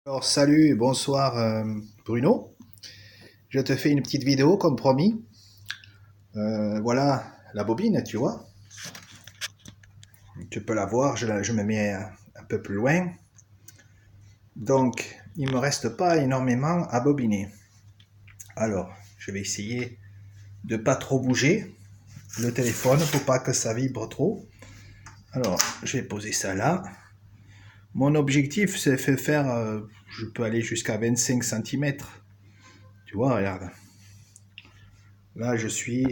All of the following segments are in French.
Alors salut, bonsoir Bruno. Je te fais une petite vidéo comme promis. Voilà la bobine, tu vois. Tu peux la voir, je me mets un peu plus loin. Donc, il me reste pas énormément à bobiner. Alors, je vais essayer de pas trop bouger le téléphone pour pas que ça vibre trop. Alors, je vais poser ça là. Mon objectif, c'est de faire, je peux aller jusqu'à 25 cm. Tu vois, regarde. Là, je suis.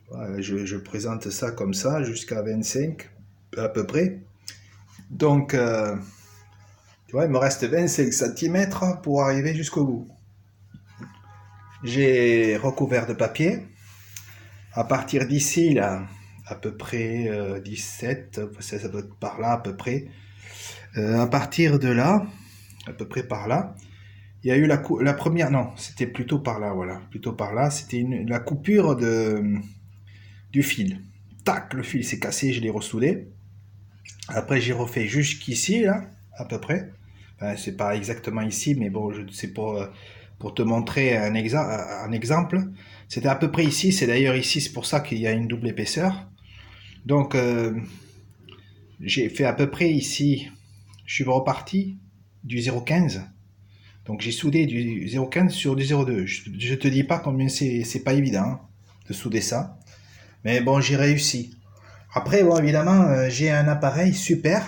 Voilà, je présente ça comme ça jusqu'à 25 à peu près. Donc, tu vois, il me reste 25 cm pour arriver jusqu'au bout. J'ai recouvert de papier. À partir d'ici, là, à peu près 17, ça doit être par là à peu près. À partir de là, à peu près par là, il y a eu la première, non, c'était plutôt par là, voilà, plutôt par là, c'était la coupure du fil. Tac, le fil s'est cassé, je l'ai ressoudé. Après, j'ai refait jusqu'ici, là, à peu près. Enfin, c'est pas exactement ici, mais bon, c'est pour te montrer un exemple. C'était à peu près ici, c'est d'ailleurs ici, c'est pour ça qu'il y a une double épaisseur. Donc, j'ai fait à peu près ici, je suis reparti du 0,15. Donc, j'ai soudé du 0,15 sur du 0,2. Je te dis pas combien c'est pas évident hein, de souder ça. Mais bon, j'ai réussi. Après, bon, évidemment, j'ai un appareil super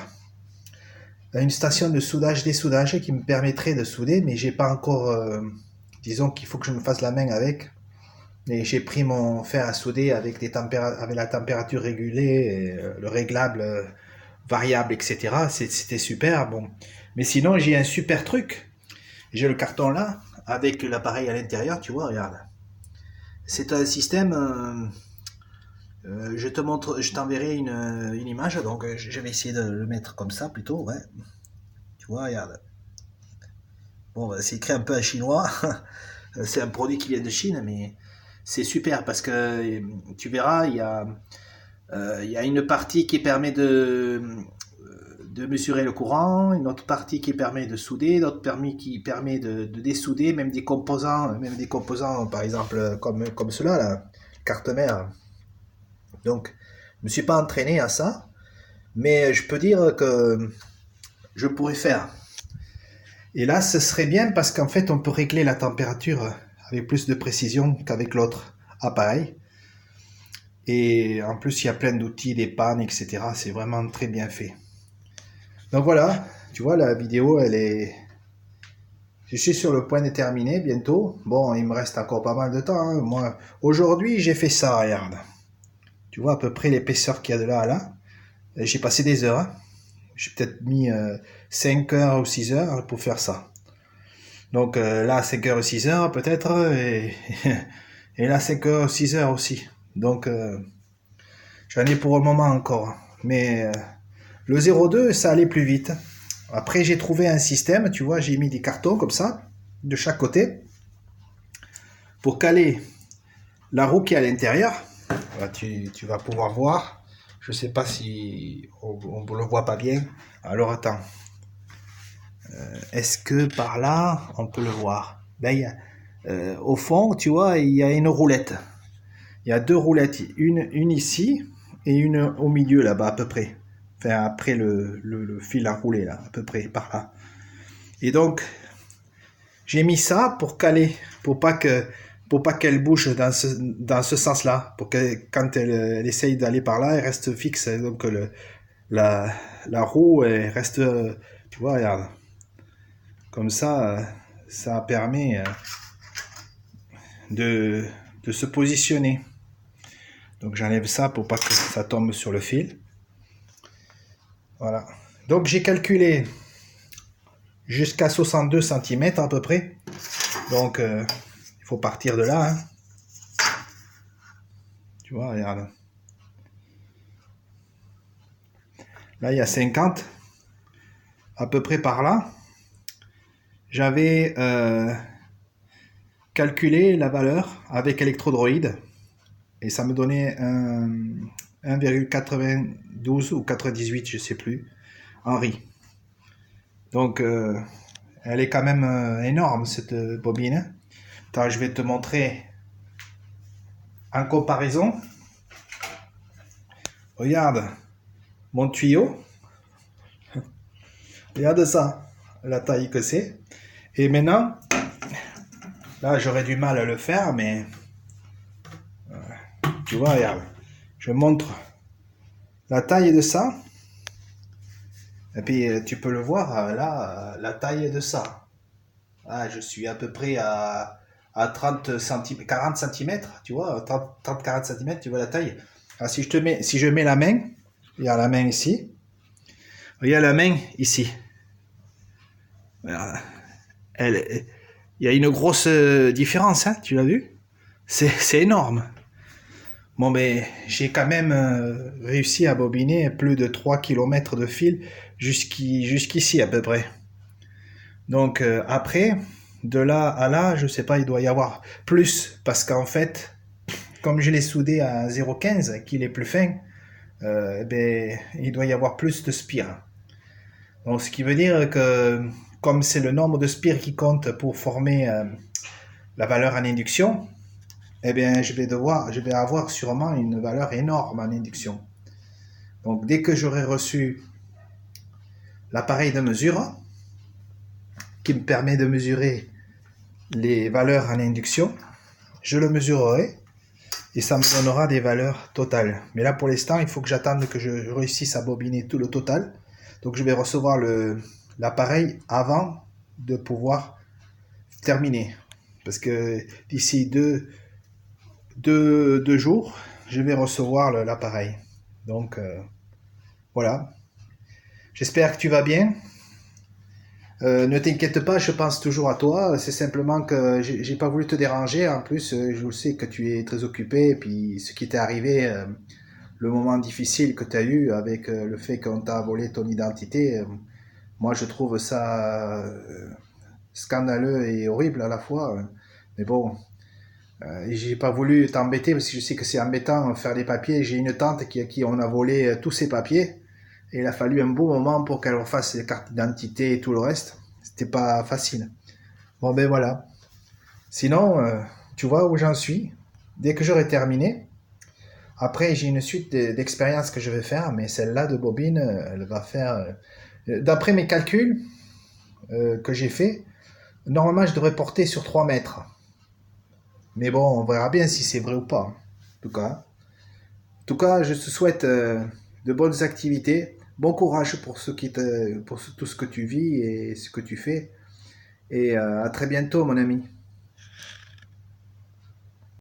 une station de soudage dessoudage qui me permettrait de souder, mais j'ai pas encore. Disons qu'il faut que je me fasse la main avec. Et j'ai pris mon fer à souder avec avec la température régulée, et, le réglable variable, etc. C'était super. Bon, mais sinon j'ai un super truc. J'ai le carton là avec l'appareil à l'intérieur. Tu vois, regarde. C'est un système. Je t'enverrai une image. Donc je vais essayer de le mettre comme ça plutôt. Ouais. Tu vois, regarde. Bon, c'est écrit un peu en chinois. C'est un produit qui vient de Chine, mais c'est super parce que tu verras, il y a une partie qui permet de mesurer le courant, une autre partie qui permet de souder, d'autres qui permet de dessouder, même des composants, par exemple, comme cela, là, carte mère. Donc, je me suis pas entraîné à ça, mais je peux dire que je pourrais faire. Et là, ce serait bien parce qu'en fait, on peut régler la température avec plus de précision qu'avec l'autre appareil. Et en plus, il y a plein d'outils, des pannes, etc. C'est vraiment très bien fait. Donc voilà, tu vois, la vidéo, elle est. Je suis sur le point de terminer bientôt. Bon, il me reste encore pas mal de temps. Hein. Moi, aujourd'hui, j'ai fait ça, regarde. Tu vois à peu près l'épaisseur qu'il y a de là à là. J'ai passé des heures. Hein. J'ai peut-être mis 5 heures ou 6 heures pour faire ça. Donc là, 5 heures ou 6 heures peut-être. Et là, 5 heures ou 6 heures aussi. Donc, j'en ai pour le moment encore. Mais le 0,2, ça allait plus vite. Après, j'ai trouvé un système, tu vois, j'ai mis des cartons comme ça, de chaque côté, pour caler la roue qui est à l'intérieur. Là, tu vas pouvoir voir. Je sais pas si on ne le voit pas bien. Alors attends. Est-ce que par là, on peut le voir? Ben, au fond, tu vois, il y a une roulette. Il y a deux roulettes. Une ici et une au milieu là-bas à peu près. Enfin, après le fil à rouler là, à peu près par là. Et donc, j'ai mis ça pour caler, pour pas qu'elle bouge dans ce sens-là, pour que quand elle essaye d'aller par là, elle reste fixe. Donc la, la roue elle reste, tu vois, regarde, comme ça permet de, de se positionner. Donc j'enlève ça pour pas que ça tombe sur le fil. Voilà. Donc j'ai calculé jusqu'à 62 cm à peu près. Donc il faut partir de là. Hein. Tu vois, regarde. Là, il y a 50, à peu près par là. J'avais calculé la valeur avec Electrodroid et ça me donnait 1,92 ou 98, je sais plus, Henri. Donc, elle est quand même énorme, cette bobine. Attends, je vais te montrer en comparaison. Regarde mon tuyau. Regarde ça, la taille que c'est. Et maintenant, là, j'aurais du mal à le faire, mais tu vois, regarde. Je montre la taille de ça. Et puis, tu peux le voir, là, la taille de ça. Ah, je suis à peu près à 30 cm, 40 cm, tu vois, 30-40 cm, tu vois la taille. Alors, si je mets la main, il y a la main ici, il y a la main ici. Voilà. Il y a une grosse différence, hein, tu l'as vu? C'est énorme. Bon, ben, j'ai quand même réussi à bobiner plus de 3 km de fil jusqu'ici à peu près. Donc après, de là à là, je sais pas, il doit y avoir plus, parce qu'en fait, comme je l'ai soudé à 0,15, qu'il est plus fin, ben, il doit y avoir plus de spires. Donc ce qui veut dire que comme c'est le nombre de spires qui compte pour former la valeur en induction, eh bien je vais avoir sûrement une valeur énorme en induction. Donc dès que j'aurai reçu l'appareil de mesure qui me permet de mesurer les valeurs en induction, je le mesurerai et ça me donnera des valeurs totales. Mais là pour l'instant, il faut que j'attende que je réussisse à bobiner tout le total. Donc je vais recevoir l'appareil avant de pouvoir terminer. Parce que d'ici deux jours, je vais recevoir l'appareil. Donc voilà. J'espère que tu vas bien. Ne t'inquiète pas, je pense toujours à toi. C'est simplement que j'ai pas voulu te déranger. En plus, je sais que tu es très occupé. Et puis, ce qui t'est arrivé, le moment difficile que tu as eu avec le fait qu'on t'a volé ton identité, moi je trouve ça scandaleux et horrible à la fois. Mais bon, j'ai pas voulu t'embêter parce que je sais que c'est embêtant de faire des papiers. J'ai une tante à qui on a volé tous ses papiers. Et il a fallu un beau moment pour qu'elle refasse les cartes d'identité et tout le reste. C'était pas facile. Bon ben voilà. Sinon, tu vois où j'en suis. Dès que j'aurai terminé, après j'ai une suite d'expériences que je vais faire, mais celle-là de bobine, elle va faire... D'après mes calculs que j'ai fait, normalement je devrais porter sur 3 mètres. Mais bon, on verra bien si c'est vrai ou pas. En tout cas, je te souhaite de bonnes activités. Bon courage pour tout ce que tu vis et ce que tu fais. Et à très bientôt, mon ami.